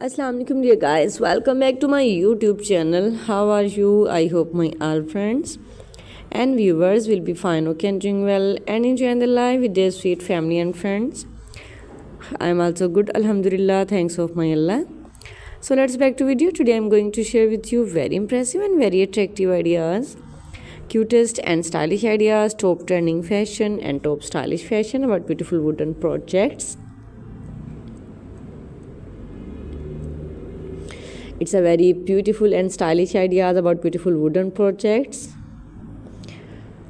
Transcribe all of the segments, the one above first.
Assalamu alaikum dear guys, welcome back to my YouTube channel. How are you? I hope my all friends and viewers will be fine, okay, and doing well and enjoying the life with their sweet family and friends. I am also good, alhamdulillah, thanks of my Allah. So let's back to video. Today I am going to share with you very impressive and very attractive ideas, cutest and stylish ideas, top trending fashion and top stylish fashion about beautiful wooden projects. It's a very beautiful and stylish ideas about beautiful wooden projects.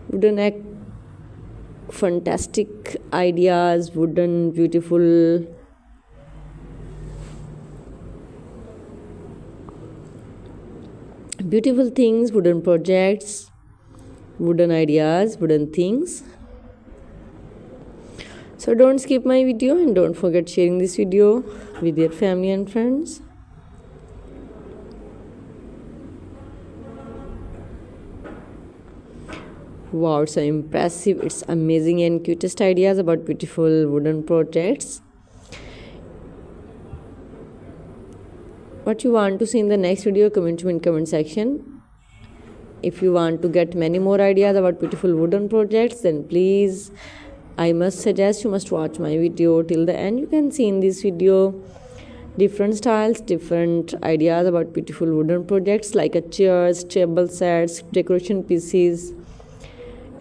Wooden fantastic ideas, wooden beautiful things, wooden projects, wooden ideas, wooden things. So don't skip my video and don't forget sharing this video with your family and friends. Wow, it's so impressive, it's amazing and cutest ideas about beautiful wooden projects. What you want to see in the next video, comment in comment section. If you want to get many more ideas about beautiful wooden projects, then please, I must suggest you must watch my video till the end. You can see in this video different styles, different ideas about beautiful wooden projects like a chairs, table sets, decoration pieces,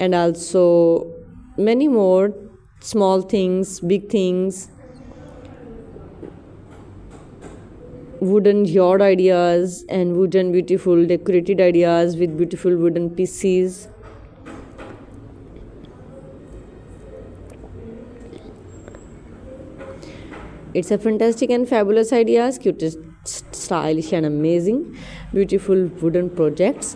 and also many more small things, big things, wooden yard ideas and wooden beautiful decorated ideas with beautiful wooden pieces. It's a fantastic and fabulous ideas, cutest, stylish and amazing beautiful wooden projects.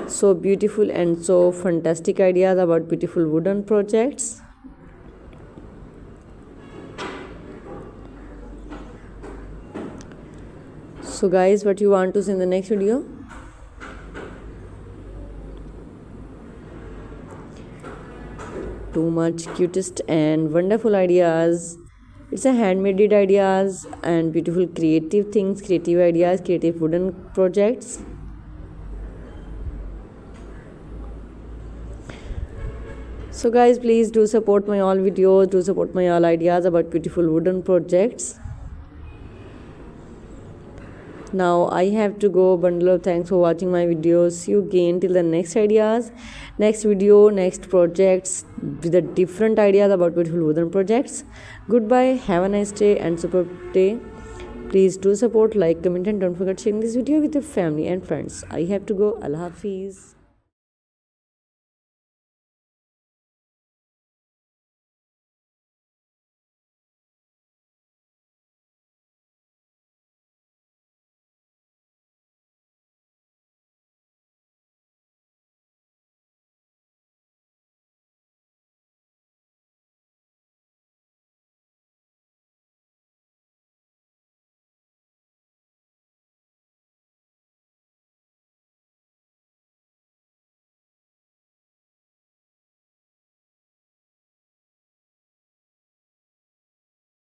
So beautiful and so fantastic ideas about beautiful wooden projects. So guys, what you want to see in the next video? Too much cutest and wonderful ideas. It's a handmade ideas and beautiful creative things, creative ideas, creative wooden projects. So guys, please do support my all videos, do support my all ideas about beautiful wooden projects. Now I have to go. Bundle of thanks for watching my videos. See you again till the next ideas, next video, next projects with the different ideas about beautiful wooden projects. Goodbye, have a nice day and superb day. Please do support, like, comment and don't forget sharing this video with your family and friends. I have to go. Allah Hafiz.